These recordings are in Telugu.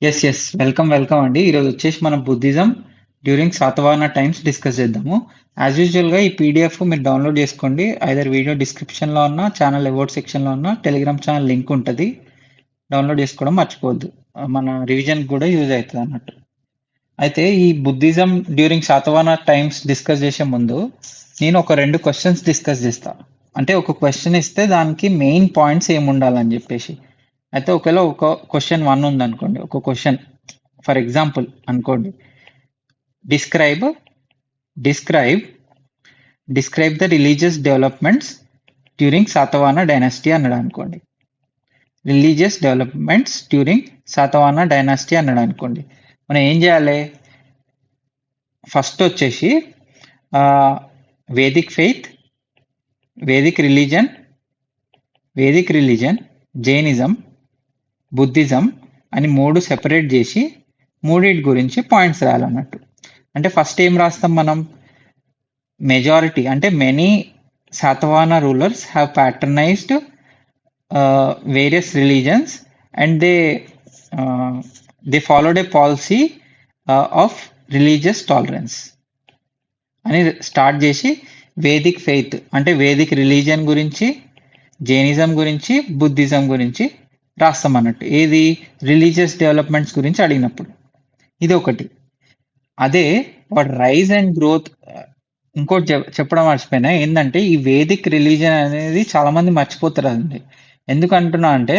వెల్కమ్ అండి. ఈరోజు వచ్చేసి మనం Buddhism during Satavahana times discuss చేద్దాము. యాజ్ యూజువల్గా ఈ పీడిఎఫ్ మీరు డౌన్లోడ్ చేసుకోండి. ఐదర్ వీడియో డిస్క్రిప్షన్లో ఉన్న, ఛానల్ అబౌట్ సెక్షన్లో ఉన్న, టెలిగ్రామ్ ఛానల్ లింక్ ఉంటుంది. డౌన్లోడ్ చేసుకోవడం మర్చిపోవద్దు. మన రివిజన్ కూడా యూజ్ అవుతుంది అన్నట్టు. అయితే ఈ Buddhism during Satavahana times discuss చేసే ముందు నేను ఒక 2 క్వశ్చన్స్ డిస్కస్ చేస్తా. అంటే ఒక క్వశ్చన్ ఇస్తే దానికి మెయిన్ పాయింట్స్ ఏమి ఉండాలని చెప్పేసి. అయితే ఒకవేళ ఒక క్వశ్చన్ 1 ఉందనుకోండి, ఒక క్వశ్చన్ ఫర్ ఎగ్జాంపుల్ అనుకోండి, describe describe describe the religious developments during Satavahana dynasty అన్నాడు అనుకోండి. Religious developments during Satavahana dynasty అన్నాడు అనుకోండి. మనం ఏం చేయాలి? ఫస్ట్ వచ్చేసి Vedic faith, Vedic religion, Jainism, Buddhism అని 3 సెపరేట్ చేసి మూడింటి గురించి పాయింట్స్ రాయాలన్నట్టు. అంటే ఫస్ట్ ఏం రాస్తాం మనం? మెజారిటీ అంటే many Satavahana rulers have patronised various religions and they followed A policy of religious tolerance అని స్టార్ట్ చేసి వేదిక్ ఫెయిత్ అంటే వేదిక్ రిలీజియన్ గురించి, జైనిజం గురించి, బుద్ధిజం గురించి రాస్తాం అన్నట్టు. ఏది? రిలీజియస్ డెవలప్మెంట్స్ గురించి అడిగినప్పుడు. ఇది ఒకటి. అదే వాడు రైజ్ అండ్ గ్రోత్ ఇంకోటి చెప్పడం మర్చిపోయినా ఏంటంటే, ఈ వేదిక్ రిలీజియన్ అనేది చాలా మంది మర్చిపోతారు. అండి ఎందుకు అంటున్నా అంటే,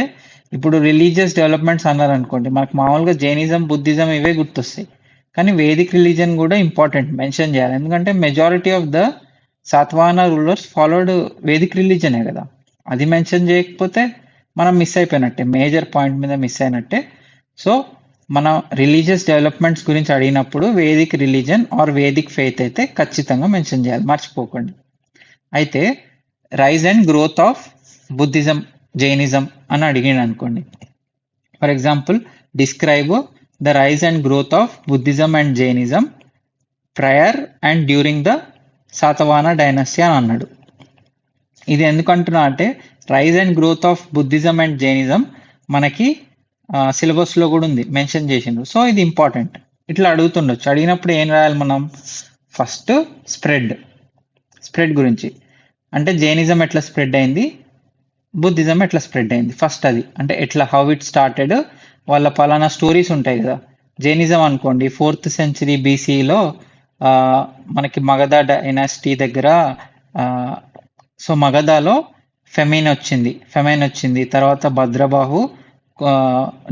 ఇప్పుడు రిలీజియస్ డెవలప్మెంట్స్ అన్నారు అనుకోండి, మనకు మామూలుగా జైనిజం, బుద్ధిజం ఇవే గుర్తొస్తాయి. కానీ వేదిక్ రిలీజియన్ కూడా ఇంపార్టెంట్, మెన్షన్ చేయాలి. ఎందుకంటే majority of the Satavahana rulers followed Vedic రిలీజనే కదా. అది మెన్షన్ చేయకపోతే మనం మిస్ అయిపోయినట్టే, మేజర్ పాయింట్ మీద మిస్ అయినట్టే. సో మనం రిలీజియస్ డెవలప్మెంట్స్ గురించి అడిగినప్పుడు Vedic religion or Vedic faith అయితే ఖచ్చితంగా మెన్షన్ చేయాలి, మర్చిపోకండి. అయితే rise and growth of Buddhism, Jainism అని అడిగాను అనుకోండి. For example, describe the rise and growth of Buddhism and Jainism prior and during the Satavahana dynasty అని అన్నాడు. ఇది ఎందుకంటున్నా అంటే, rise and growth of Buddhism and Jainism మనకి సిలబస్లో కూడా ఉంది, మెన్షన్ చేసిండ్రు. సో ఇది ఇంపార్టెంట్. ఇట్లా అడుగుతుండొచ్చు. అడిగినప్పుడు ఏం రాయాలి మనం? ఫస్ట్ స్ప్రెడ్ గురించి, అంటే జైనిజం ఎట్లా స్ప్రెడ్ అయింది, బుద్ధిజం ఎట్లా స్ప్రెడ్ అయింది, ఫస్ట్ అది. అంటే ఎట్లా, హౌ ఇట్ స్టార్టెడ్, వాళ్ళ పలానా స్టోరీస్ ఉంటాయి కదా. జైనిజం అనుకోండి, 4th century BCలో మనకి మగధ డైనాసిటీ దగ్గర, సో మగధలో ఫెమైన్ వచ్చింది. తర్వాత భద్రబాహు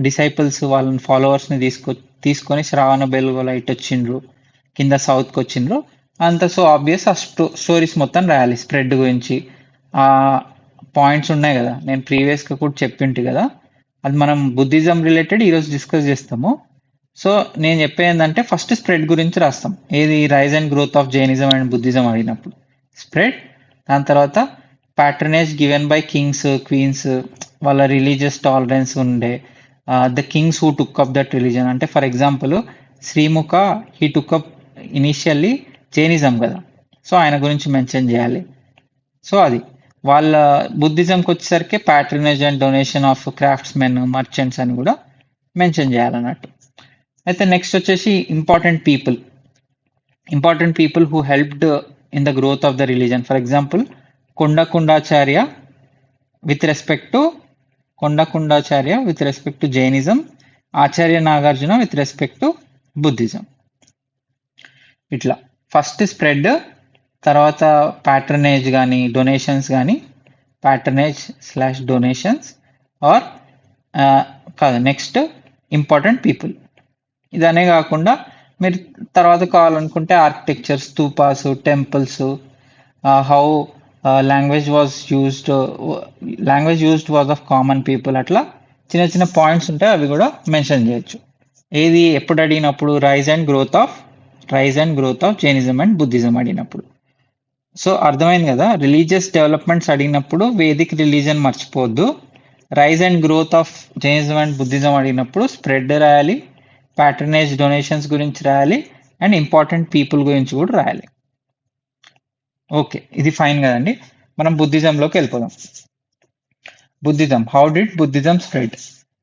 డిసైపుల్స్ వాళ్ళని ఫాలోవర్స్ని తీసుకొని శ్రావణ బెల్గోల ఇటు వచ్చిండ్రు, కింద సౌత్కి వచ్చిండ్రు అంత. సో ఆబ్వియస్ ఆ స్టోరీస్ మొత్తం రాయాలి. స్ప్రెడ్ గురించి ఆ పాయింట్స్ ఉన్నాయి కదా, నేను ప్రీవియస్గా కూడా చెప్పింటి కదా. అది మనం బుద్ధిజం రిలేటెడ్ ఈరోజు డిస్కస్ చేస్తాము. సో నేను చెప్పేది ఏంటంటే, ఫస్ట్ స్ప్రెడ్ గురించి రాస్తాం. ఏది? Rise and growth of Jainism and Buddhism అడిగినప్పుడు స్ప్రెడ్. దాని తర్వాత patronage given by kings, queens, వాళ్ళ రిలీజియస్ టాలరెన్స్ ఉండే, the kings who took up that religion. అంటే for example Srimukha, he took up initially Jainism కదా, సో ఆయన గురించి మెన్షన్ చేయాలి. సో అది వాళ్ళ బుద్ధిజంకి వచ్చేసరికి patronage and donation of crafts men, merchants అని కూడా మెన్షన్ చేయాలన్నట్టు. అయితే నెక్స్ట్ వచ్చేసి important people who helped in the growth of the religion. For example Kondakundacharya with respect to Jainism, Acharya Nagarjuna with respect to Buddhism. ఇట్లా ఫస్ట్ స్ప్రెడ్, తర్వాత ప్యాట్రనేజ్ కానీ డొనేషన్స్ కానీ, ప్యాట్రనేజ్/డొనేషన్స్ ఆర్ కాదు, నెక్స్ట్ ఇంపార్టెంట్ పీపుల్. ఇదనే కాకుండా మీరు తర్వాత కావాలనుకుంటే architecture, stupas, temples, how language used was of common people, అట్లా చిన్న చిన్న పాయింట్స్ ఉంటాయి, అవి కూడా మెన్షన్ చేయొచ్చు. ఏది ఎప్పుడు అడిగినప్పుడు? Rise and growth of Jainism and Buddhism అడిగినప్పుడు. సో అర్థమైంది కదా. రిలీజియస్ డెవలప్మెంట్స్ అడిగినప్పుడు వేదిక్ రిలీజన్ మర్చిపోవద్దు. Rise and growth of Jainism and Buddhism అడిగినప్పుడు స్ప్రెడ్ రాయాలి, ప్యాట్రనేజ్ డొనేషన్స్ గురించి రాయాలి, అండ్ ఇంపార్టెంట్ పీపుల్ గురించి కూడా రాయాలి. ఓకే, ఇది ఫైన్ కదండి. మనం బుద్ధిజంలోకి వెళ్ళిపోదాం. Buddhism, how did Buddhism spread?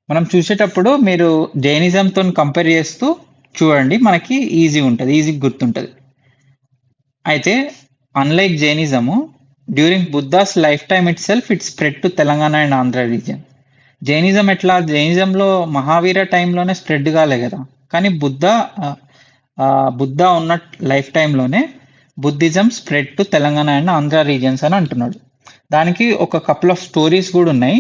మనం చూసేటప్పుడు మీరు జైనిజంతో కంపేర్ చేస్తూ చూడండి, మనకి ఈజీ ఉంటుంది, ఈజీ గుర్తుంటుంది. అయితే unlike Jainism, during Buddha's lifetime itself it spread to Telangana and Andhra region. Jainism ఎట్లా, జైనిజంలో మహావీర టైంలోనే స్ప్రెడ్ కాలే కదా, కానీ బుద్ధ ఉన్న లైఫ్ టైంలోనే Buddhism spread to Telangana and Andhra regions అని అంటున్నాడు. దానికి ఒక కపుల్ ఆఫ్ స్టోరీస్ కూడా ఉన్నాయి.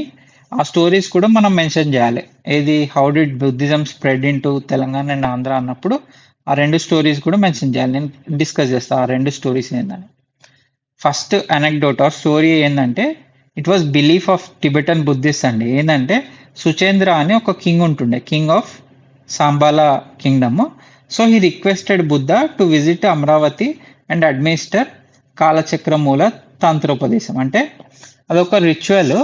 ఆ స్టోరీస్ కూడా మనం మెన్షన్ చేయాలి. ఏది, how did Buddhism spread in to Telangana and Andhra అన్నప్పుడు ఆ రెండు స్టోరీస్ కూడా మెన్షన్ చేయాలి. నేను డిస్కస్ చేస్తాను ఆ రెండు స్టోరీస్ ఏంటని. ఫస్ట్ అనెక్డోట్ ఆర్ స్టోరీ ఏంటంటే, it was belief of Tibetan Buddhist అండి. ఏంటంటే సుచేంద్ర అని ఒక కింగ్ ఉంటుండే, king of Shambhala kingdom. So he requested Buddha to visit Amaravati and administer Kalachakramula Tantropadesham. అంటే అదొక రిచువల్.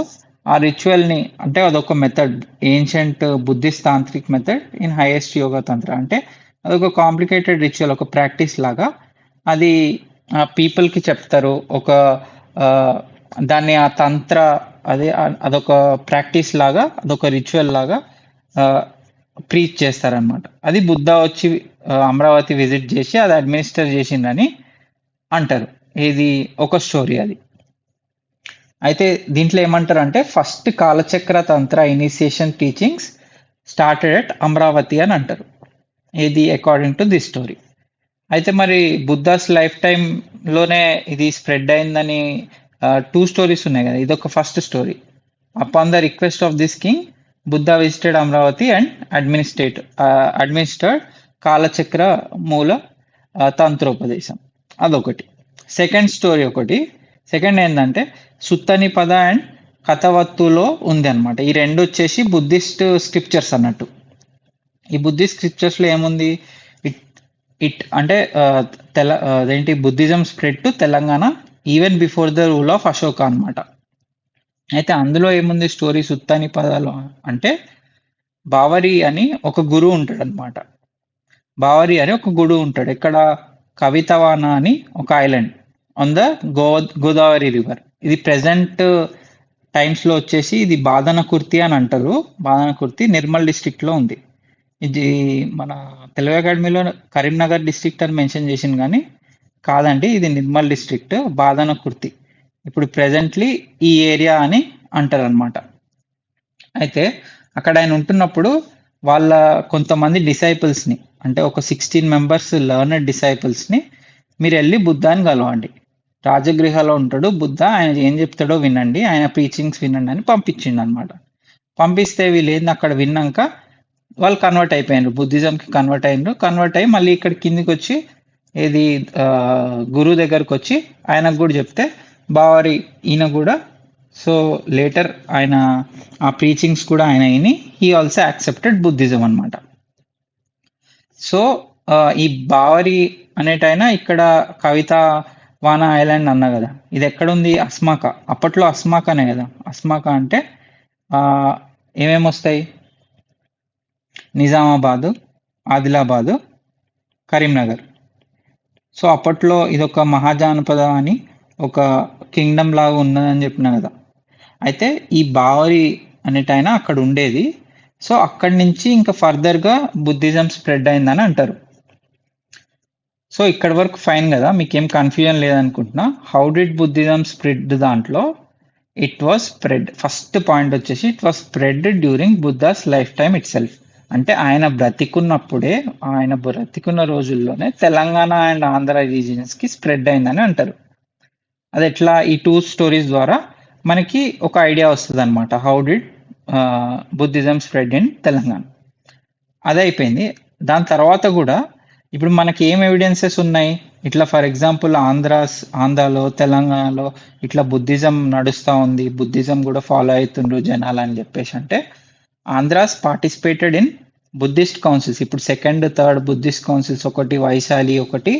ఆ రిచువల్ని అంటే అదొక method, ancient Buddhist tantric method in highest yoga tantra. అంటే అదొక కాంప్లికేటెడ్ రిచువల్, ఒక ప్రాక్టీస్ లాగా. అది పీపుల్కి చెప్తారు, ఒక ఆ, దాన్ని ఆ తంత్ర, అదొక ప్రాక్టీస్ లాగా, అదొక రిచువల్ లాగా ప్రీచ్ చేస్తారనమాట. అది బుద్ధ వచ్చి అమరావతి విజిట్ చేసి అది అడ్మినిస్టర్ చేసిందని అంటారు. ఇది ఒక స్టోరీ అది. అయితే దీంట్లో ఏమంటారు అంటే, first కాలచక్ర Tantra initiation teachings started at Amaravati అని అంటారు. ఇది అకార్డింగ్ టు దిస్ స్టోరీ. అయితే మరి బుద్ధాస్ లైఫ్ టైంలోనే ఇది స్ప్రెడ్ అయిందని టూ స్టోరీస్ ఉన్నాయి కదా, ఇదొక first story. Upon the request of this king Buddha visited Amaravati and administered Kalachakra Mula Tantropadesham. అదొకటి. సెకండ్ స్టోరీ ఒకటి. సెకండ్ ఏంటంటే సుత్తని పద అండ్ కథవత్తులో ఉంది అనమాట. ఈ రెండు వచ్చేసి బుద్ధిస్ట్ స్క్రిప్చర్స్ అన్నట్టు. ఈ బుద్ధిస్ట్ స్క్రిప్చర్స్లో ఏముంది, ఇట్ ఇట్ అంటే అదేంటి, Buddhism spread to Telangana even before the rule of Ashoka అనమాట. అయితే అందులో ఏముంది స్టోరీ సుత్తని పదాలు అంటే, బావరి అని ఒక గురువు ఉంటాడు అనమాట. బావరి అని ఒక గురువు ఉంటాడు. ఇక్కడ కవితవాన అని ఒక island on the Godavari river. ఇది ప్రెసెంట్ టైమ్స్లో వచ్చేసి ఇది బాదనకుర్తి అని అంటారు. బాదనకుర్తి నిర్మల్ డిస్ట్రిక్ట్లో ఉంది. ఇది మన తెలుగు అకాడమీలో కరీంనగర్ డిస్ట్రిక్ట్ అని మెన్షన్ చేసింది, కానీ కాదండి, ఇది నిర్మల్ డిస్ట్రిక్ట్, బాదనకుర్తి. ఇప్పుడు ప్రెజెంట్లీ ఈ ఏరియా అని అంటారు అనమాట. అయితే అక్కడ ఆయన ఉంటున్నప్పుడు వాళ్ళ కొంతమంది డిసైపుల్స్ని, అంటే ఒక 16 మెంబర్స్ లర్నర్ డిసైపుల్స్ని, మీరు వెళ్ళి బుద్ధాని కలవండి, రాజగృహలో ఉంటాడు బుద్ధ, ఆయన ఏం చెప్తాడో వినండి, ఆయన ప్రీచింగ్స్ వినండి అని పంపించిండు అనమాట. పంపిస్తే వీళ్ళు ఏంది అక్కడ విన్నాక వాళ్ళు కన్వర్ట్ అయిపోయినారు, బుద్ధిజంకి కన్వర్ట్ అయినారు. కన్వర్ట్ అయ్యి మళ్ళీ ఇక్కడ కిందికి వచ్చి ఏది గురువు దగ్గరకు వచ్చి ఆయనకు కూడా చెప్తే బావరి ఈయన కూడా, సో లేటర్ ఆయన ఆ ప్రీచింగ్స్ కూడా ఆయన అయినాయి. హీ ఆల్సో యాక్సెప్టెడ్ బుద్ధిజం అనమాట. సో ఈ బావరి అనేటైనా ఇక్కడ కవిత వానా ఐలాండ్ అన్నా కదా, ఇది ఎక్కడుంది, అస్మాక. అప్పట్లో అస్మాకనే కదా. అస్మాక అంటే ఏమేమి వస్తాయి, నిజామాబాదు, ఆదిలాబాదు, కరీంనగర్. సో అప్పట్లో ఇదొక మహాజానపద అని ఒక కింగ్డమ్ లాగా ఉన్నదని చెప్పిన కదా. అయితే ఈ బావరి అనేటైనా అక్కడ ఉండేది. సో అక్కడి నుంచి ఇంకా ఫర్దర్గా బుద్ధిజం స్ప్రెడ్ అయిందని అంటారు. సో ఇక్కడ వరకు ఫైన్ కదా, మీకేం కన్ఫ్యూజన్ లేదనుకుంటున్నా. హౌ డిడ్ బుద్ధిజం స్ప్రెడ్ దాంట్లో, it was spread, first point వచ్చేసి it was spread during Buddha's lifetime itself. అంటే ఆయన బ్రతికున్నప్పుడే, ఆయన బ్రతికున్న రోజుల్లోనే తెలంగాణ అండ్ ఆంధ్ర రీజియన్స్కి స్ప్రెడ్ అయిందని అంటారు. అది ఎట్లా, ఈ టూ స్టోరీస్ ద్వారా మనకి ఒక ఐడియా వస్తుంది అనమాట, how did Buddhism spread in Telangana. అదే అయిపోయింది. దాని తర్వాత కూడా ఇప్పుడు మనకి ఏం ఎవిడెన్సెస్ ఉన్నాయి, ఇట్లా ఫర్ ఎగ్జాంపుల్ ఆంధ్రాలో తెలంగాణలో ఇట్లా బుద్ధిజం నడుస్తూ ఉంది, బుద్ధిజం కూడా ఫాలో అవుతుండ్రు జనాలు అని చెప్పేసి అంటే, Andhra's participated in Buddhist councils. ఇప్పుడు సెకండ్ థర్డ్ బుద్ధిస్ట్ కౌన్సిల్స్, ఒకటి వైశాలి, ఒకటి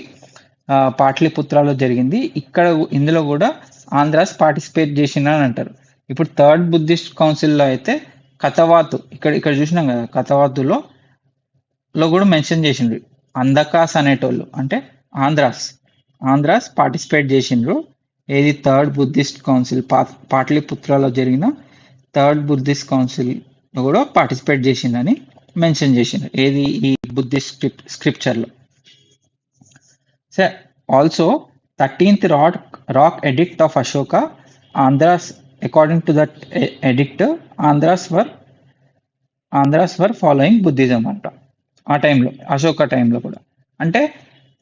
పాట్లిపుత్రాలో జరిగింది. ఇక్కడ ఇందులో కూడా ఆంధ్రాస్ పార్టిసిపేట్ చేసిందని అంటారు. ఇప్పుడు థర్డ్ బుద్ధిస్ట్ కౌన్సిల్లో అయితే కథవాతు, ఇక్కడ చూసినాం కదా, కథవాతులో కూడా మెన్షన్ చేసిండ్రు అందకాస్ అనేటోళ్ళు, అంటే ఆంధ్రాస్ పార్టిసిపేట్ చేసిండ్రు. ఏది, థర్డ్ బుద్ధిస్ట్ కౌన్సిల్ పాట్లిపుత్రాలో జరిగిన థర్డ్ బుద్ధిస్ట్ కౌన్సిల్ కూడా పార్టిసిపేట్ చేసిందని మెన్షన్ చేసింది ఏది ఈ బుద్ధిస్ట్ స్క్రిప్చర్లో. So also 13th rock edict of Ashoka, Andhras, according to that edict, Andhra's were following Buddhism అంట ఆ టైంలో, అశోక టైంలో కూడా. అంటే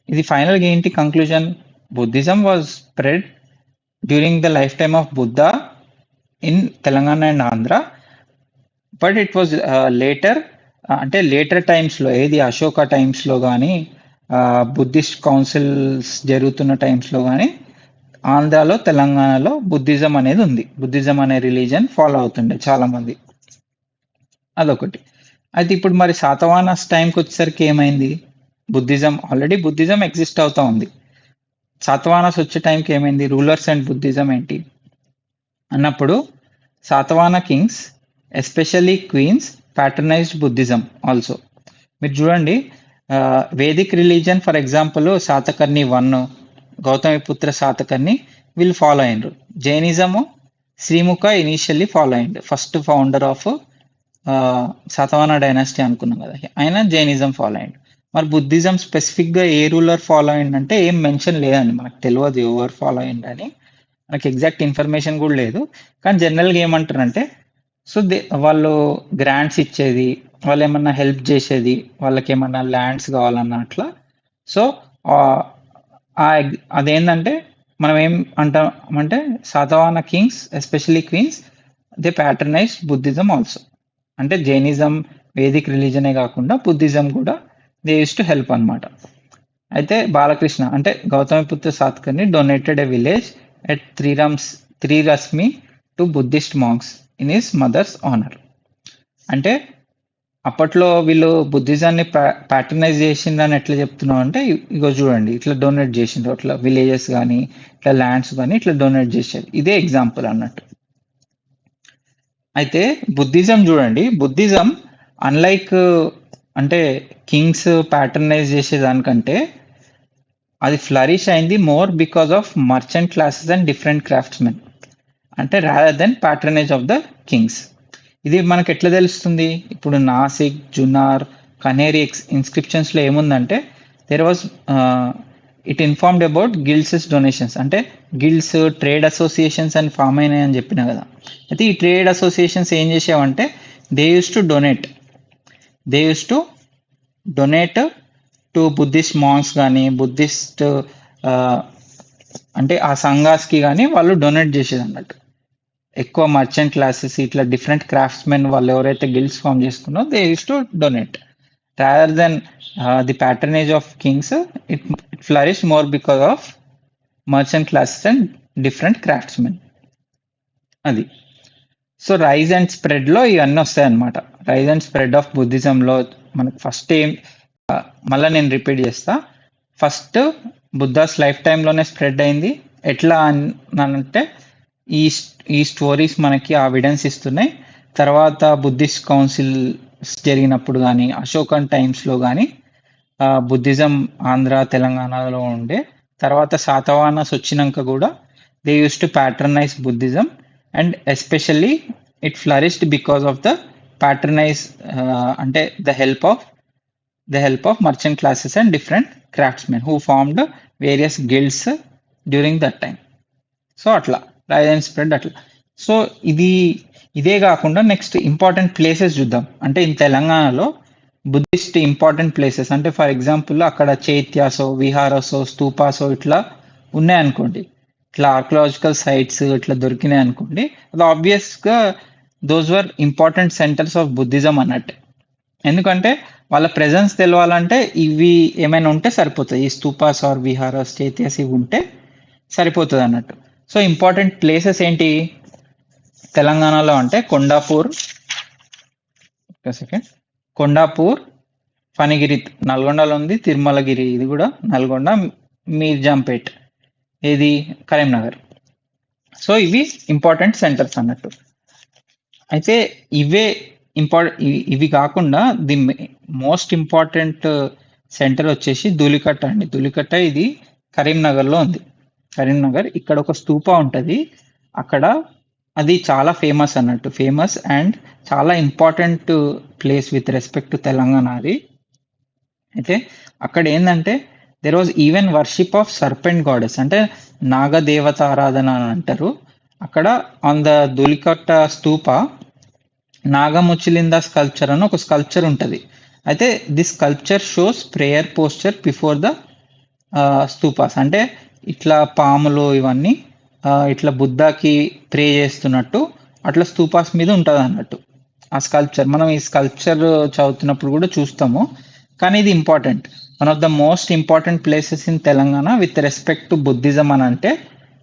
ఇది ఫైనల్గా ఏంటి conclusion? Buddhism was spread during the life time of Buddha in Telangana and Andhra, but it was later, అంటే లేటర్ టైమ్స్లో ఏది అశోక టైమ్స్లో కానీ బుద్ధిస్ట్ కౌన్సిల్స్ జరుగుతున్న టైమ్స్లో కానీ ఆంధ్రాలో తెలంగాణలో బుద్ధిజం అనేది ఉంది. బుద్ధిజం అనే రిలీజన్ ఫాలో అవుతుండే చాలా మంది. అదొకటి. అయితే ఇప్పుడు మరి శాతవాహనస్ టైంకి వచ్చేసరికి ఏమైంది? ఆల్రెడీ బుద్ధిజం ఎగ్జిస్ట్ అవుతా ఉంది. శాతవాహనస్ వచ్చే టైంకి ఏమైంది? రూలర్స్ అండ్ బుద్ధిజం ఏంటి అన్నప్పుడు Satavahana kings especially queens patronized Buddhism also. మీరు చూడండి, Vedic religion for example Satakarni 1, Gautamiputra Satakarni వీళ్ళు ఫాలో అయినరు. జైనిజము శ్రీముఖ ఇనీషియల్లీ ఫాలో అయ్యిండు, first founder of Satavahana dynasty అనుకున్నాం కదా, ఆయన జైనిజం ఫాలో అయ్యిండు. మరి బుద్ధిజం స్పెసిఫిక్గా ఏ రూలర్ ఫాలో అయ్యిందంటే ఏం మెన్షన్ లేదండి, మనకు తెలియదు ఎవరు ఫాలో అయ్యిండని, మనకి ఎగ్జాక్ట్ ఇన్ఫర్మేషన్ కూడా లేదు. కానీ జనరల్గా ఏమంటారంటే సో వాళ్ళు గ్రాంట్స్ ఇచ్చేది, వాళ్ళు ఏమన్నా హెల్ప్ చేసేది, వాళ్ళకి ఏమన్నా ల్యాండ్స్ కావాలన్నా అట్లా. సో అదేంటంటే మనం ఏం అంటామంటే Satavahana kings especially queens they patronize Buddhism also. అంటే జైనిజం వేదిక్ రిలీజనే కాకుండా బుద్ధిజం కూడా దే యూస్ టు హెల్ప్ అనమాట. అయితే బాలకృష్ణ అంటే Gautamiputra Satakarni donated a village at Trirashmi to Buddhist monks in his mother's honour. అంటే అప్పట్లో వీళ్ళు బుద్ధిజాన్ని ప్యాటర్నైజ్ చేసిందని ఎట్లా చెప్తున్నావు అంటే ఇగో చూడండి ఇట్లా డొనేట్ చేసిండ్రు, అట్లా విలేజెస్ కానీ ఇట్లా ల్యాండ్స్ కానీ ఇట్లా డొనేట్ చేసేది. ఇదే ఎగ్జాంపుల్ అన్నట్టు. అయితే బుద్ధిజం చూడండి, బుద్ధిజం అన్లైక్ అంటే కింగ్స్ ప్యాటర్నైజ్ చేసేదానికంటే అది ఫ్లరిష్ అయింది more because of merchant classes and different craftsmen, అంటే rather than patronize of the kings. ఇది మనకు ఎట్లా తెలుస్తుంది? ఇప్పుడు నాసిక్, జునార్, కనేరి ఇన్స్క్రిప్షన్స్లో ఏముందంటే there was it informed about guilds donations, అంటే గిల్డ్స్ ట్రేడ్ అసోసియేషన్స్ అని ఫామ్ అయినాయి అని చెప్పిన కదా. అయితే ఈ ట్రేడ్ అసోసియేషన్స్ ఏం చేసేవంటే they use to donate to Buddhist monks కానీ బుద్ధిస్ట్ అంటే ఆ సంఘాస్కి కానీ వాళ్ళు డొనేట్ చేసేది అన్నట్టు. ఎక్కువ మర్చెంట్ క్లాసెస్ ఇట్లా డిఫరెంట్ క్రాఫ్ట్స్మెన్ వాళ్ళు ఎవరైతే గిల్డ్స్ ఫామ్ చేసుకున్నారో they use to donate rather than the patronage of kings. It flourish more because of merchant classes and different craftsmen. అది. సో రైజ్ అండ్ స్ప్రెడ్లో ఇవన్నీ వస్తాయి అన్నమాట. రైజ్ అండ్ స్ప్రెడ్ ఆఫ్ బుద్ధిజంలో మనకు ఫస్ట్ మళ్ళీ నేను రిపీట్ చేస్తా. ఫస్ట్ బుద్ధాస్ లైఫ్ టైంలోనే స్ప్రెడ్ అయింది. ఎట్లా అంటే ఈ స్టోరీస్ మనకి ఎవిడెన్స్ ఇస్తున్నాయి. తర్వాత బుద్ధిస్ట్ కౌన్సిల్స్ జరిగినప్పుడు కానీ అశోకన్ టైమ్స్లో కానీ బుద్ధిజం ఆంధ్ర తెలంగాణలో ఉండే. తర్వాత శాతవాహనస్ వచ్చినాక కూడా they use to patronize Buddhism and especially it flourished because of the patronize అంటే the help of merchant classes and different craftsmen who formed various guilds during that time. So అట్లా రైజ్ అండ్ స్ప్రెడ్ అట్లా. సో ఇదే కాకుండా నెక్స్ట్ ఇంపార్టెంట్ ప్లేసెస్ చూద్దాం. అంటే ఇన్ తెలంగాణలో బుద్ధిస్ట్ ఇంపార్టెంట్ ప్లేసెస్ అంటే ఫర్ ఎగ్జాంపుల్ అక్కడ చైత్యాసో విహారసో స్తూపాసో ఇట్లా ఉన్నాయనుకోండి, ఇట్లా ఆర్కియలాజికల్ సైట్స్ ఇట్లా దొరికినాయి అనుకోండి, అది ఆబ్వియస్గా those were important centres of Buddhism అన్నట్టే. ఎందుకంటే వాళ్ళ ప్రెజెన్స్ తెలవాలంటే ఇవి ఏమైనా ఉంటే సరిపోతుంది, ఈ స్తూపాస్ ఆర్ విహారస్ చైత్యాస్ ఇవి ఉంటే సరిపోతుంది అన్నట్టు. సో ఇంపార్టెంట్ ప్లేసెస్ ఏంటి తెలంగాణలో అంటే కొండాపూర్, ఫణిగిరి నల్గొండలో ఉంది, తిరుమలగిరి ఇది కూడా నల్గొండ, మీర్జాంపేట్ ఇది కరీంనగర్. సో ఇవి ఇంపార్టెంట్ సెంటర్స్ అన్నట్టు. అయితే ఇవి కాకుండా ది మోస్ట్ ఇంపార్టెంట్ సెంటర్ వచ్చేసి ధూళికట్ట అండి. ధూళికట్ట ఇది కరీంనగర్లో ఉంది. కరీంనగర్ ఇక్కడ ఒక స్తూప ఉంటుంది. అక్కడ అది చాలా ఫేమస్ అన్నట్టు. ఫేమస్ అండ్ చాలా important place with respect to Telangana అది. అయితే అక్కడ ఏందంటే there was even worship of serpent goddess, అంటే నాగదేవత ఆరాధన అని అంటారు. అక్కడ on the Dhulikatta stupa Nagamuchilinda sculpture అని ఒక స్కల్ప్చర్ ఉంటుంది. అయితే this sculpture shows prayer posture before the stupas, అంటే ఇట్లా పాములు ఇవన్నీ ఇట్లా బుద్ధాకి ప్రే చేస్తున్నట్టు అట్లా స్తూపాస్ మీద ఉంటుంది అన్నట్టు ఆ స్కల్ప్చర్. మనం ఈ స్కల్ప్చర్ చదువుతున్నప్పుడు కూడా చూస్తాము. కానీ ఇది important, one of the most important places in Telangana with respect to Buddhism అని అంటే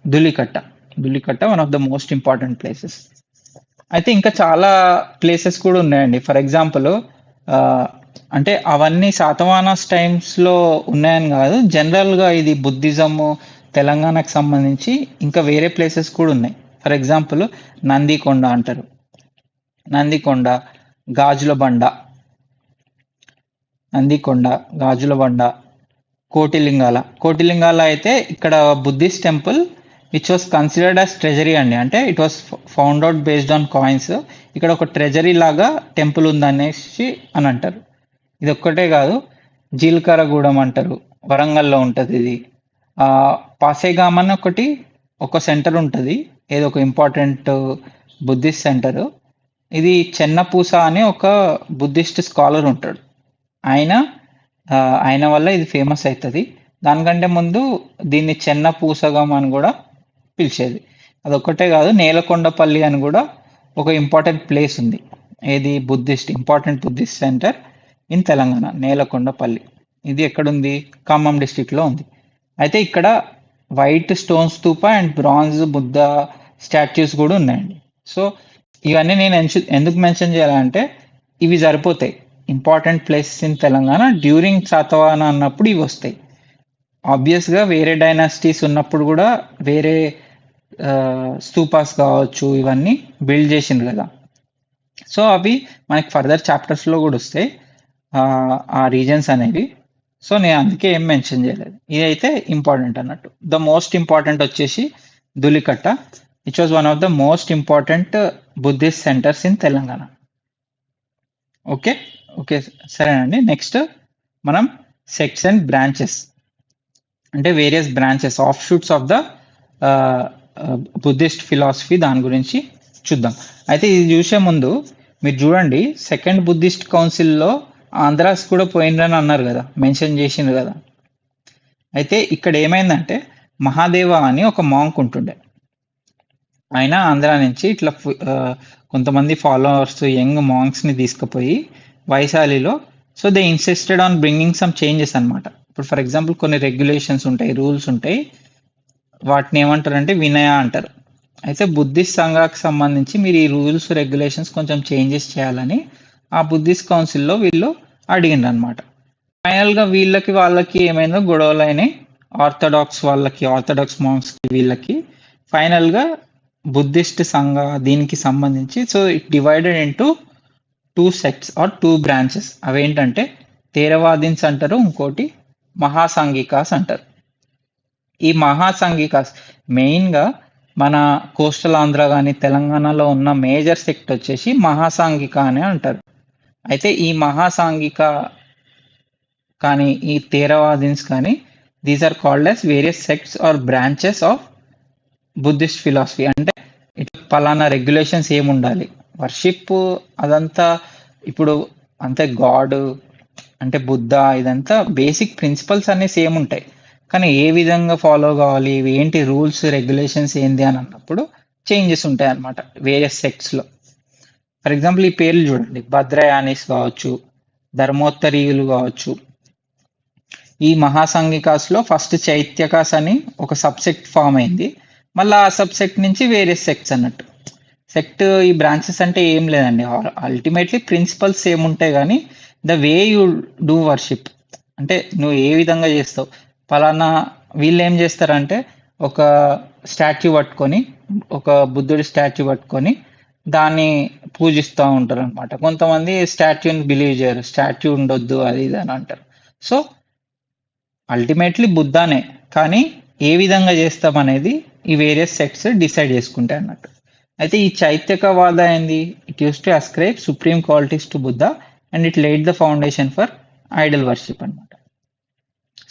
Dhulikatta. Dhulikatta one of the most important places. అయితే ఇంకా చాలా ప్లేసెస్ కూడా ఉన్నాయండి. ఫర్ ఎగ్జాంపుల్ అంటే అవన్నీ శాతవాహనాస్ టైమ్స్లో ఉన్నాయని కాదు, జనరల్గా ఇది బుద్ధిజము తెలంగాణకు సంబంధించి ఇంకా వేరే ప్లేసెస్ కూడా ఉన్నాయి. ఫర్ ఎగ్జాంపుల్ నందికొండ అంటారు, నందికొండ, గాజుల బండ, నందికొండ, గాజుల బండ, కోటిలింగాల. కోటిలింగాల అయితే ఇక్కడ Buddhist temple which was considered as treasury అండి, అంటే it was found out based on coins. ఇక్కడ ఒక ట్రెజరీ లాగా టెంపుల్ ఉందనేసి అని అంటారు. ఇది ఒక్కటే కాదు, జీలకర్రగూడెం అంటారు, వరంగల్లో ఉంటుంది ఇది. పాసేగామ్ అని ఒక సెంటర్ ఉంటుంది, ఏదో ఒక ఇంపార్టెంట్ బుద్ధిస్ట్ సెంటర్. ఇది చెన్నపూస అని ఒక బుద్ధిస్ట్ స్కాలర్ ఉంటాడు, ఆయన ఆయన వల్ల ఇది ఫేమస్ అవుతుంది. దానికంటే ముందు దీన్ని చెన్నపూసగం అని కూడా పిలిచేది. అదొక్కటే కాదు, నేలకొండపల్లి అని కూడా ఒక ఇంపార్టెంట్ ప్లేస్ ఉంది. ఏది important Buddhist centre in Telangana, Nelakondapalli. ఇది ఎక్కడుంది? ఖమ్మం డిస్టిక్లో ఉంది. అయితే ఇక్కడ white stone stupa and bronze Buddha statues కూడా ఉన్నాయండి. సో ఇవన్నీ నేను ఎందుకు మెన్షన్ చేయాలంటే ఇవి సరిపోతాయి, important places in Telangana during Satavahana అన్నప్పుడు ఇవి వస్తాయి. ఆబ్వియస్గా వేరే డైనాసిటీస్ ఉన్నప్పుడు కూడా వేరే స్తూపాస్ కావచ్చు ఇవన్నీ బిల్డ్ చేసిండ్రు కదా, సో అవి మనకి ఫర్దర్ చాప్టర్స్లో కూడా వస్తాయి ఆ రీజన్స్ అనేవి. సో నేను అందుకే ఏం మెన్షన్ చేయలేదు. ఇదైతే ఇంపార్టెంట్ అన్నట్టు. ద మోస్ట్ ఇంపార్టెంట్ వచ్చేసి Dhulikatta, which was one of the most important Buddhist centres in Telangana. Okay okay సరేనండి. నెక్స్ట్ మనం సెక్ట్స్ అండ్ బ్రాంచెస్, అంటే various branches of shoots of the Buddhist philosophy, దాని గురించి చూద్దాం. అయితే ఇది చూసే ముందు మీరు చూడండి, సెకండ్ బుద్ధిస్ట్ కౌన్సిల్లో ఆంధ్రాస్ కూడా పోయిండ్రని అన్నారు కదా, మెన్షన్ చేసిండ్రు కదా. అయితే ఇక్కడ ఏమైందంటే మహాదేవ అని ఒక మాంక్ ఉంటుండే, ఆయన ఆంధ్రా నుంచి ఇట్లా కొంతమంది ఫాలోవర్స్ యంగ్ మాంక్స్ని తీసుకుపోయి వైశాలిలో, so they insisted on bringing some changes అనమాట. ఇప్పుడు ఫర్ ఎగ్జాంపుల్ కొన్ని రెగ్యులేషన్స్ ఉంటాయి, రూల్స్ ఉంటాయి, వాటిని ఏమంటారంటే వినయ అంటారు. అయితే బుద్ధిస్ట్ సంఘానికి సంబంధించి మీరు ఈ రూల్స్ రెగ్యులేషన్స్ కొంచెం చేంజెస్ చేయాలని ఆ బుద్ధిస్ట్ కౌన్సిల్లో వీళ్ళు అడిగిండ్రు అనమాట. ఫైనల్గా వాళ్ళకి ఏమైందో గొడవలు అయినాయి, ఆర్థడాక్స్ మాంక్స్కి వీళ్ళకి. ఫైనల్గా బుద్ధిస్ట్ సంఘ దీనికి సంబంధించి, so it divided into 2 sects or 2 branches. అవేంటంటే థేరవాదిన్స్ అంటారు, ఇంకోటి మహాసాంఘికాస్ అంటారు. ఈ మహాసాంఘికాస్ మెయిన్గా మన కోస్టల్ ఆంధ్ర కానీ తెలంగాణలో ఉన్న మేజర్ సెక్ట్ వచ్చేసి మహాసాంఘిక అని అంటారు. అయితే ఈ మహాసాంఘిక కానీ ఈ థేరవాదిన్స్ కానీ these are called as various sects or branches of Buddhist philosophy. అంటే ఇట్లా పలానా రెగ్యులేషన్స్ ఏముండాలి, వర్షిప్ అదంతా ఇప్పుడు అంతే, గాడ్ అంటే బుద్ధ, ఇదంతా బేసిక్ ప్రిన్సిపల్స్ అన్నీ సేమ్ ఉంటాయి, కానీ ఏ విధంగా ఫాలో కావాలి, ఇవి ఏంటి రూల్స్ రెగ్యులేషన్స్ ఏంది అని అన్నప్పుడు చేంజెస్ ఉంటాయి అన్నమాట వేరియస్ సెక్ట్స్లో. ఫర్ ఎగ్జాంపుల్ ఈ పేర్లు చూడండి, భద్రయానిస్ కావచ్చు, ధర్మోత్తరీయులు కావచ్చు. ఈ మహాసంఘికాస్లో ఫస్ట్ చైత్యకాస్ అని ఒక సబ్సెక్ట్ ఫామ్ అయింది, మళ్ళీ ఆ సబ్సెక్ట్ నుంచి వేరే సెక్ట్స్ అన్నట్టు. సెక్ట్ ఈ బ్రాంచెస్ అంటే ఏం లేదండి, అల్టిమేట్లీ ప్రిన్సిపల్స్ సేమ్ ఉంటాయి, కానీ the way you do worship, అంటే నువ్వు ఏ విధంగా చేస్తావు. పలానా వీళ్ళు ఏం చేస్తారంటే ఒక స్టాచ్యూ పట్టుకొని, ఒక బుద్ధుడి స్టాచ్యూ పట్టుకొని దాన్ని పూజిస్తూ ఉంటారు అనమాట. కొంతమంది స్టాచ్యూని బిలీవ్ చేయరు, స్టాచ్యూ ఉండొద్దు అది ఇది అని అంటారు. సో అల్టిమేట్లీ బుద్ధానే, కానీ ఏ విధంగా చేస్తాం అనేది ఈ వేరియస్ సెక్ట్స్ డిసైడ్ చేసుకుంటాయి అన్నట్టు. అయితే ఈ చైత్యకవాద ఏంది? It use to ascribe supreme qualities to Buddha and it లైడ్ the foundation for Idol worship అనమాట.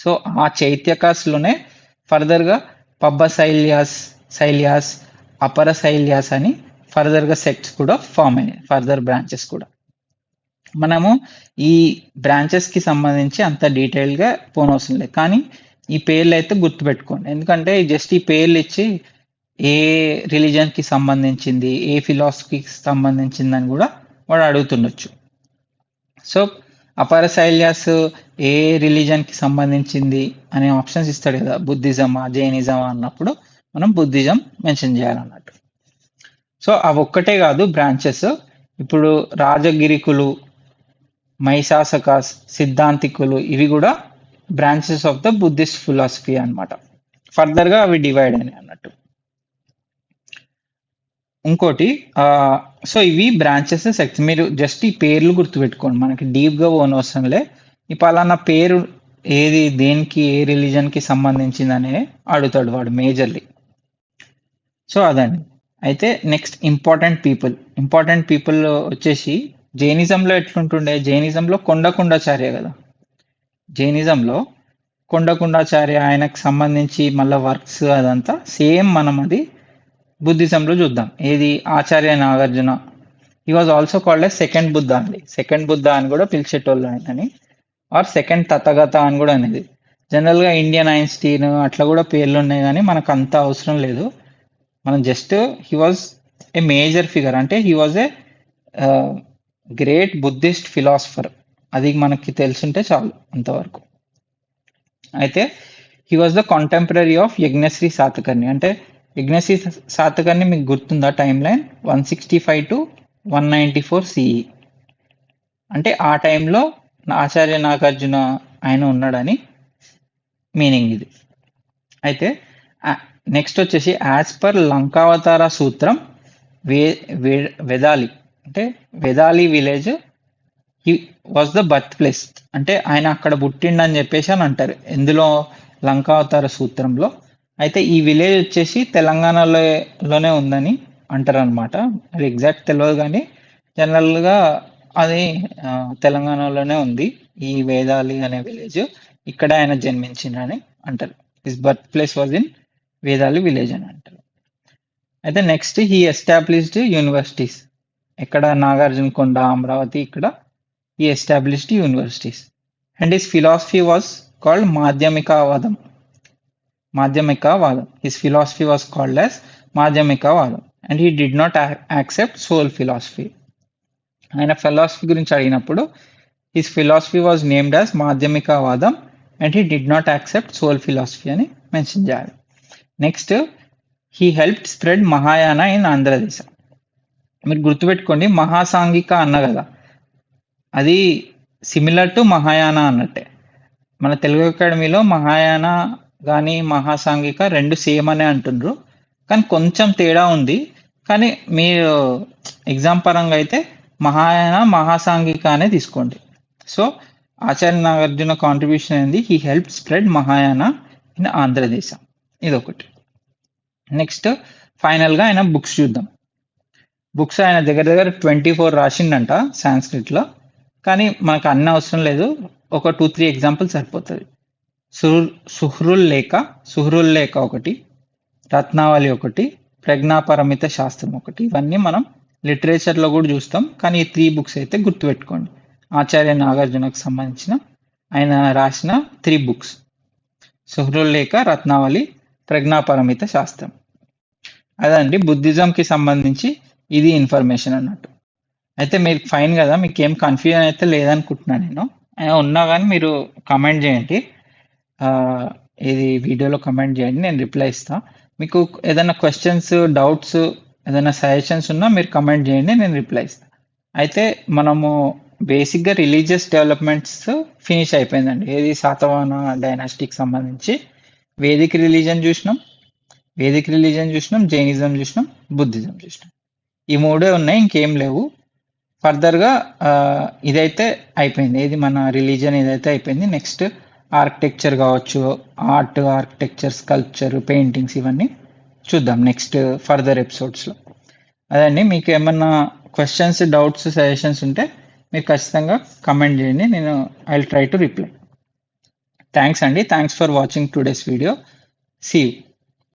సో ఆ చైత్యకాస్లోనే ఫర్దర్గా పబ్బ శైల్యాస్ అపర శైల్యాస్ అని ఫర్దర్గా సెక్ట్స్ కూడా ఫామ్ అయినాయి, ఫర్దర్ బ్రాంచెస్ కూడా. మనము ఈ బ్రాంచెస్కి సంబంధించి అంత డీటెయిల్గా పోనవసరం లేదు, కానీ ఈ పేర్లు అయితే గుర్తుపెట్టుకోండి. ఎందుకంటే జస్ట్ ఈ పేర్లు ఇచ్చి ఏ రిలీజన్కి సంబంధించింది, ఏ ఫిలాసఫీకి సంబంధించింది అని కూడా వాడు అడుగుతుండొచ్చు. సో అపర శైల్యాస్ ఏ రిలీజన్కి సంబంధించింది అనే ఆప్షన్స్ ఇస్తాడు కదా, బుద్ధిజమా జైనిజమా అన్నప్పుడు మనం బుద్ధిజం మెన్షన్ చేయాలన్నట్టు. సో అవి ఒక్కటే కాదు బ్రాంచెస్, ఇప్పుడు రాజగిరికులు, మైశాసకాస్, సిద్ధాంతికులు ఇవి కూడా branches of the Buddhist philosophy అనమాట. ఫర్దర్గా అవి డివైడ్ అయినాయి అన్నట్టు. ఇంకోటి సో ఇవి బ్రాంచెస్ సెక్ట్స్. మీరు జస్ట్ ఈ పేర్లు గుర్తుపెట్టుకోండి, మనకి డీప్గా పోనవసరంలే. ఈ పలానా పేరు ఏది, దేనికి, ఏ రిలీజన్కి సంబంధించిందనే అడుగుతాడు వాడు మేజర్లీ. సో అదండి. అయితే నెక్స్ట్ ఇంపార్టెంట్ పీపుల్ వచ్చేసి జైనిజంలో ఎట్లుంటుండే, జైనిజంలో కొండకుండాచార్య కదా, జైనిజంలో కొండకుండాచార్య ఆయనకు సంబంధించి మళ్ళీ వర్క్స్ అదంతా సేమ్ మనం అది బుద్ధిజంలో చూద్దాం. ఏది Acharya Nagarjuna, he was also called a second Buddha అండి, సెకండ్ బుద్ధ అని కూడా పిలిచేటోళ్ళు ఆయనని, ఆర్ సెకండ్ తథగత అని కూడా అనేది. జనరల్గా ఇండియన్ ఐన్స్టీన్ అట్లా కూడా పేర్లు ఉన్నాయి, కానీ మనకు అంత అవసరం లేదు. మనం just he was a major figure, అంటే he was a great Buddhist philosopher, అది మనకి తెలుసుంటే చాలు అంతవరకు. అయితే he was the contemporary of Yajnashri Satakarni. అంటే యజ్ఞశ్రీ శాతకర్ణి మీకు గుర్తుందా టైం లైన్, 165 to 194 CE. అంటే ఆ టైంలో ఆచార్య నాగార్జున ఆయన ఉన్నాడని మీనింగ్ ఇది. అయితే నెక్స్ట్ వచ్చేసి యాజ్ పర్ లంకావతార సూత్రం వెదాలి, అంటే Vedali village he was the birth place, అంటే ఆయన అక్కడ పుట్టిండని చెప్పేసి అని అంటారు ఎందులో, లంకావతార సూత్రంలో. అయితే ఈ విలేజ్ వచ్చేసి తెలంగాణలోనే ఉందని అంటారు అనమాట, అది ఎగ్జాక్ట్ తెలియదు కానీ జనరల్గా అది తెలంగాణలోనే ఉంది ఈ వేదాలి అనే విలేజ్, ఇక్కడ ఆయన జన్మించిండని అంటారు. His birth place was in Vedali village అని అంటారు. అయితే నెక్స్ట్ హీ ఎస్టాబ్లిష్డ్ యూనివర్సిటీస్, ఎక్కడ నాగార్జున కొండ, అమరావతి, ఇక్కడ he established universities, and his philosophy was called Madhyamikavadam. His philosophy was called as Madhyamikavadam, and he did not accept soul philosophy. ఆయన ఫిలాసఫీ గురించి అడిగినప్పుడు his philosophy was named as Madhyamikavadam and he did not accept soul philosophy అని మెన్షన్ చేయాలి. Next he helped spread Mahayana in Andhradesa. మీరు గుర్తుపెట్టుకోండి, మహాసాంఘిక అన్న కదా, అది సిమిలర్ టు మహాయాన అన్నట్టే. మన తెలుగు అకాడమీలో మహాయాన కానీ మహాసాంఘిక రెండు సేమ్ అనే అంటుండ్రు, కానీ కొంచెం తేడా ఉంది. కానీ మీరు ఎగ్జామ్ పరంగా అయితే మహాయాన మహాసాంఘిక అనే తీసుకోండి. సో ఆచార్య నాగార్జున కాంట్రిబ్యూషన్ ఏంది, he help spread Mahayana in Andhradesha, ఇదొకటి. నెక్స్ట్ ఫైనల్గా ఆయన బుక్స్ చూద్దాం. బుక్స్ ఆయన దగ్గర 24 రాసిండంట సాంస్క్రిట్లో, కానీ మనకు అన్ని అవసరం లేదు, ఒక 2-3 ఎగ్జాంపుల్ సరిపోతుంది. సుహృల్ లేఖ ఒకటి, రత్నావళి ఒకటి, ప్రజ్ఞాపరమిత శాస్త్రం ఒకటి. ఇవన్నీ మనం లిటరేచర్లో కూడా చూస్తాం, కానీ ఈ 3 బుక్స్ అయితే గుర్తుపెట్టుకోండి. ఆచార్య నాగార్జునకు సంబంధించిన ఆయన రాసిన 3 బుక్స్, సుహృల్ లేఖ, రత్నావళి, ప్రజ్ఞాపరమిత శాస్త్రం. అదండి బుద్ధిజంకి సంబంధించి ఇది ఇన్ఫర్మేషన్ అన్నట్టు. అయితే మీరు ఫైన్ కదా, మీకు ఏం కన్ఫ్యూజన్ అయితే లేదనుకుంటున్నాను నేను. ఉన్నా కానీ మీరు కమెంట్ చేయండి, ఇది వీడియోలో కమెంట్ చేయండి, నేను రిప్లై ఇస్తాను. మీకు ఏదైనా క్వశ్చన్స్, డౌట్స్, ఏదైనా సజెషన్స్ ఉన్నా మీరు కమెంట్ చేయండి, నేను రిప్లై ఇస్తాను. అయితే మనము బేసిక్గా రిలీజియస్ డెవలప్మెంట్స్ ఫినిష్ అయిపోయిందండి. ఏది శాతవాహన డైనాస్టీకి సంబంధించి వేదిక్ రిలీజన్ చూసినాం, జైనిజం చూసినాం, బుద్ధిజం చూసినాం. ఈ 3 ఉన్నాయి, ఇంకేం లేవు. ఫర్దర్గా ఇదైతే అయిపోయింది, ఏది మన రిలీజన్ ఇదైతే అయిపోయింది. నెక్స్ట్ ఆర్కిటెక్చర్ కావచ్చు, ఆర్కిటెక్చర్, స్కల్ప్చర్, పెయింటింగ్స్, ఇవన్నీ చూద్దాం నెక్స్ట్ ఫర్దర్ ఎపిసోడ్స్లో. అదండి. మీకు ఏమన్నా క్వశ్చన్స్, డౌట్స్, సజెషన్స్ ఉంటే మీరు ఖచ్చితంగా కమెంట్ చేయండి. నేను I will try to reply. Thanks అండి. Thanks for watching today's video. See you.